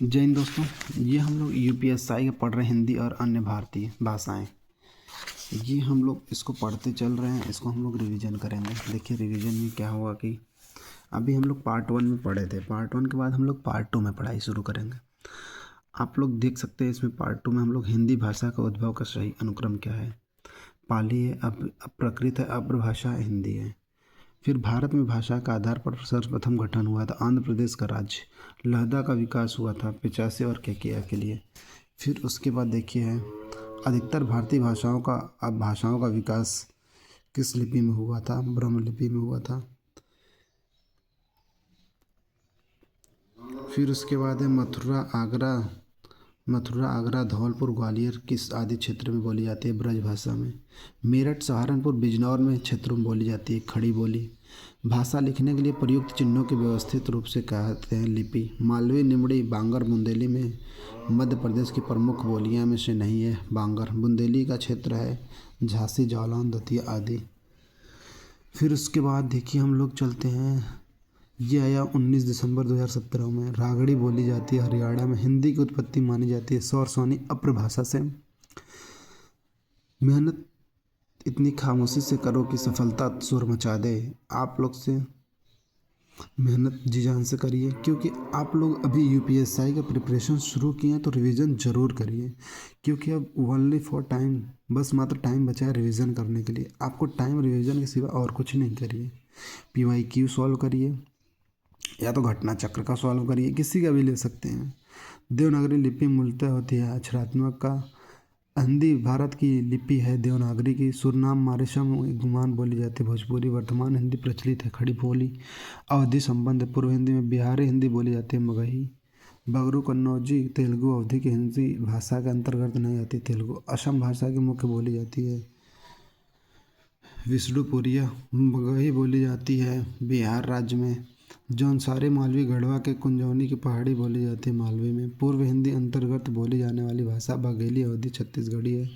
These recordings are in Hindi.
जय हिंद दोस्तों। ये हम लोग यूपीएसआई का पढ़ रहे हैं, हिंदी और अन्य भारतीय भाषाएं। ये हम लोग इसको पढ़ते चल रहे हैं, इसको हम लोग रिवीजन करेंगे। देखिए रिवीजन में क्या हुआ कि अभी हम लोग पार्ट 1 में पढ़े थे। पार्ट 1 के बाद हम लोग पार्ट 2 में पढ़ाई शुरू करेंगे। आप लोग देख सकते हैं इसमें पार्ट 2 में हम लोग हिंदी भाषा का उद्भव का सही अनुक्रम क्या है। पाली है, प्राकृत है, अप्रभाषा है, हिंदी है। फिर भारत में भाषा का आधार पर सर्वप्रथम गठन हुआ था आंध्र प्रदेश का राज्य। लहदा का विकास हुआ था 85 और केकिया के लिए। फिर उसके बाद देखिए है अधिकतर भारतीय भाषाओं का विकास किस लिपि में हुआ था? ब्रह्म लिपि में हुआ था। फिर उसके बाद है मथुरा आगरा धौलपुर ग्वालियर किस आदि क्षेत्र में बोली जाती है? ब्रज भाषा में। मेरठ सहारनपुर बिजनौर में क्षेत्रों में बोली जाती है खड़ी बोली। भाषा लिखने के लिए प्रयुक्त चिन्हों की व्यवस्थित रूप से कहते हैं लिपि। मालवी निमड़ी बांगर बुंदेली में मध्य प्रदेश की प्रमुख बोलियां में से नहीं है बांगर। बुंदेली का क्षेत्र है झांसी जालौन दतिया आदि। फिर उसके बाद देखिए हम लोग चलते हैं, ये आया 19 दिसंबर 2017 में। रागड़ी बोली जाती है हरियाणा में। हिंदी की उत्पत्ति मानी जाती है सौर सोनी अप्रभाषा से। मेहनत इतनी खामोशी से करो कि सफलता शोर मचा दे। आप लोग से मेहनत जी जान से करिए, क्योंकि आप लोग अभी यूपीएसआई का प्रिपरेशन शुरू किए हैं तो रिवीजन ज़रूर करिए, क्योंकि अब ओनली फॉर टाइम, बस मात्र टाइम बचा है रिवीजन करने के लिए। आपको टाइम रिवीजन के सिवा और कुछ नहीं करिए। पीवाईक्यू सॉल्व करिए या तो घटना चक्र का सॉल्व करिए, किसी का भी ले सकते हैं। देवनागरी लिपि मूलतः होती है अक्षरात्मक का। हिंदी भारत की लिपि है देवनागरी की। सुरनाम मारिशम गुमान बोली जाती है भोजपुरी। वर्तमान हिंदी प्रचलित है खड़ी बोली। अवधि संबंध पूर्व हिंदी में बिहारी हिंदी बोली जाती है मगही। बगरू कन्नौजी तेलुगु अवधि की हिंदी भाषा के अंतर्गत नहीं आती। तेलुगु असम भाषा की मुख्य बोली जाती है। विष्णुपुरिया मगही बोली जाती है बिहार राज्य में। जौनसारी मालवी गढ़वा के कुंजौनी की पहाड़ी बोली जाती है मालवी में। पूर्व हिंदी अंतर्गत बोली जाने वाली भाषा बघेली अवधी छत्तीसगढ़ी है।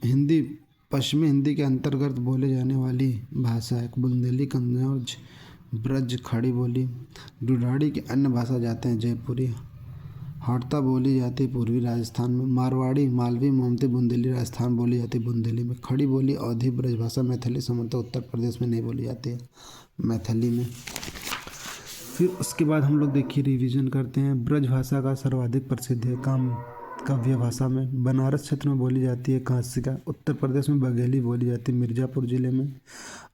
हिंदी पश्चिमी हिंदी के अंतर्गत बोले जाने वाली भाषा है बुंदेली कन्नौज ब्रज खड़ी बोली। दुधाड़ी की अन्य भाषा जाते हैं जयपुरी। हड़ता बोली जाती है पूर्वी राजस्थान में। मारवाड़ी मालवी मोमती बुंदेली राजस्थान बोली जाती है बुंदेली में। खड़ी बोली अवधी ब्रजभाषा मैथिली समूहतः उत्तर प्रदेश में नहीं बोली जाती है मैथिली में। फिर उसके बाद हम लोग देखिए रिवीजन करते हैं। ब्रज भाषा का सर्वाधिक प्रसिद्ध है काव्य भाषा में। बनारस क्षेत्र में बोली जाती है कांसिका। उत्तर प्रदेश में बघेली बोली जाती है मिर्ज़ापुर जिले में।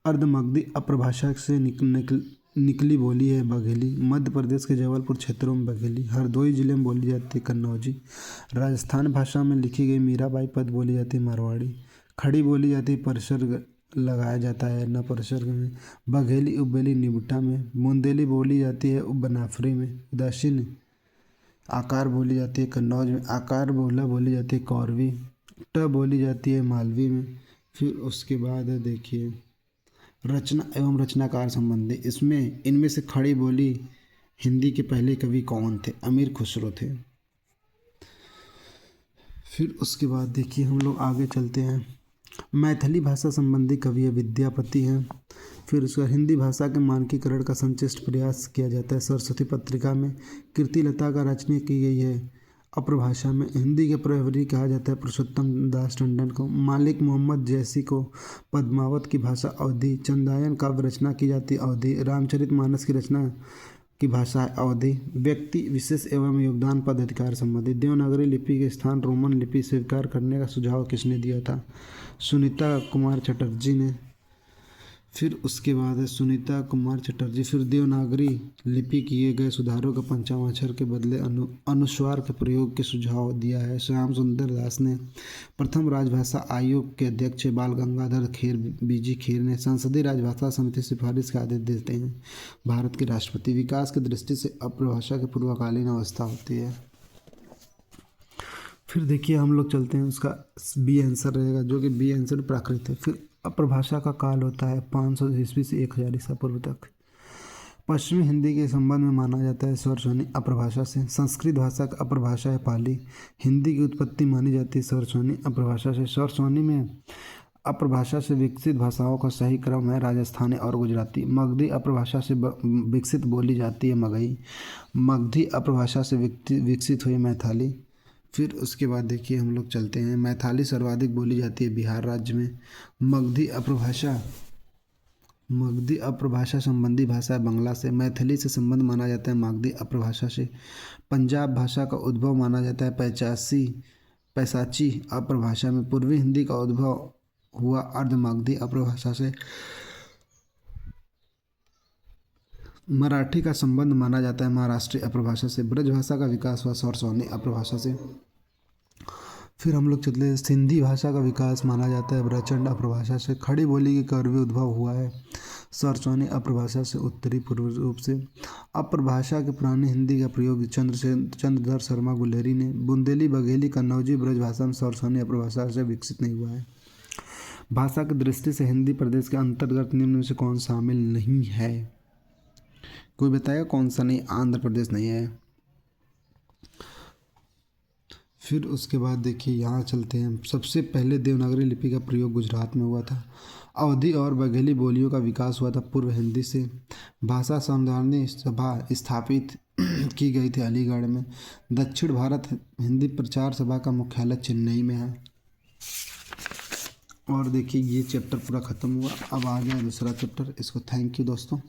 अर्धमगधी अप्रभाषा से निकली बोली है बघेली। मध्य प्रदेश के जबलपुर क्षेत्रों में बघेली। हरदोई जिले में बोली जाती है कन्नौजी। राजस्थान भाषा में लिखी गई मीराबाई पद बोली जाती है मारवाड़ी। खड़ी बोली जाती है परसर्ग लगाया जाता है न परसर्ग में। बघेली उबेली निबटा में। बुंदेली बोली जाती है बनाफरी में। उदासीन आकार बोली जाती है कन्नौज में। आकार बोला बोली जाती है कौरवी। ट बोली जाती है मालवी में। फिर उसके बाद है देखिए रचना एवं रचनाकार संबंधी। इसमें इनमें से खड़ी बोली हिंदी के पहले कवि कौन थे? अमीर खुसरो थे। फिर उसके बाद देखिए हम लोग आगे चलते हैं। मैथिली भाषा संबंधी कवि है विद्यापति हैं। फिर उसका हिंदी भाषा के मानकीकरण का संचिष्ट प्रयास किया जाता है सरस्वती पत्रिका में। कीर्तिलता का रचना की गई है अप्रभाषा में। हिंदी के प्रहरी कहा जाता है पुरुषोत्तम दास टंडन को। मालिक मोहम्मद जैसी को पद्मावत की भाषा अवधी। चंदायन काव्य रचना की जाती है अवधी। रामचरितमानस की रचना की भाषा है अवधी। व्यक्ति विशेष एवं योगदान पद अधिकार संबंधी। देवनागरी लिपि के स्थान रोमन लिपि स्वीकार करने का सुझाव किसने दिया था? सुनीता कुमार चटर्जी ने। फिर उसके बाद है सुनीता कुमार चटर्जी। फिर देवनागरी लिपि किए गए सुधारों का पंचमाक्षर के बदले अनुस्वार के प्रयोग के सुझाव दिया है श्याम सुंदर दास ने। प्रथम राजभाषा आयोग के अध्यक्ष बाल गंगाधर बीजी खेर ने। संसदीय राजभाषा समिति सिफारिश का आदेश देते हैं भारत के राष्ट्रपति। विकास की दृष्टि से अप्रभाषा की पूर्वकालीन अवस्था होती है। फिर देखिए हम लोग चलते हैं, उसका बी आंसर रहेगा जो कि बी आंसर प्राकृत है। फिर अप्रभाषा का काल होता है 500 ईस्वी से 1000 ईसा पूर्व तक। पश्चिमी हिंदी के संबंध में माना जाता है स्वर ध्वनि अप्रभाषा से। संस्कृत भाषा का अप्रभाषा है पाली। हिंदी की उत्पत्ति मानी जाती है स्वर ध्वनि अप्रभाषा से। स्वर ध्वनि में अपरभाषा से विकसित भाषाओं का सही क्रम है राजस्थानी और गुजराती। मगधी अपरभाषा से विकसित बोली जाती है मगही। मगधी अपरभाषा से विकसित हुई मैथिली। फिर उसके बाद देखिए हम लोग चलते हैं, मैथिली सर्वाधिक बोली जाती है बिहार राज्य में। मगधी अपरभाषा संबंधी भाषा है बंगला से। मैथिली से संबंध माना जाता है मगधी अपरभाषा से। पंजाब भाषा का उद्भव माना जाता है पैसाची अपरभाषा में। पूर्वी हिंदी का उद्भव हुआ अर्ध मगधी अपरभाषा से। मराठी का संबंध माना जाता है महाराष्ट्रीय अपरभाषा से। ब्रजभाषा का विकास हुआ सरसौनी अपरभाषा से। फिर हम लोग चलते हैं, सिंधी भाषा का विकास माना जाता है प्रचंड अपरभाषा से। खड़ी बोली के कौरवी उद्भव हुआ है सरसौनी अपरभाषा से उत्तरी पूर्व रूप से। अपरभाषा के पुरानी हिंदी का प्रयोग चंद्रधर शर्मा गुलेरी ने। बुंदेली बघेली कन्नौजी ब्रजभाषा में सरसौनी अपरभाषा से विकसित नहीं हुआ है। भाषा की दृष्टि से हिंदी प्रदेश के अंतर्गत निम्न में से कौन शामिल नहीं है? कोई बताएगा कौन सा नहीं? आंध्र प्रदेश नहीं है। फिर उसके बाद देखिए यहाँ चलते हैं, सबसे पहले देवनागरी लिपि का प्रयोग गुजरात में हुआ था। अवधी और बघेली बोलियों का विकास हुआ था पूर्व हिंदी से। भाषा संवर्धन सभा स्थापित की गई थी अलीगढ़ में। दक्षिण भारत हिंदी प्रचार सभा का मुख्यालय चेन्नई में है। और देखिए ये चैप्टर पूरा ख़त्म हुआ। अब आ गया दूसरा चैप्टर। इसको थैंक यू दोस्तों।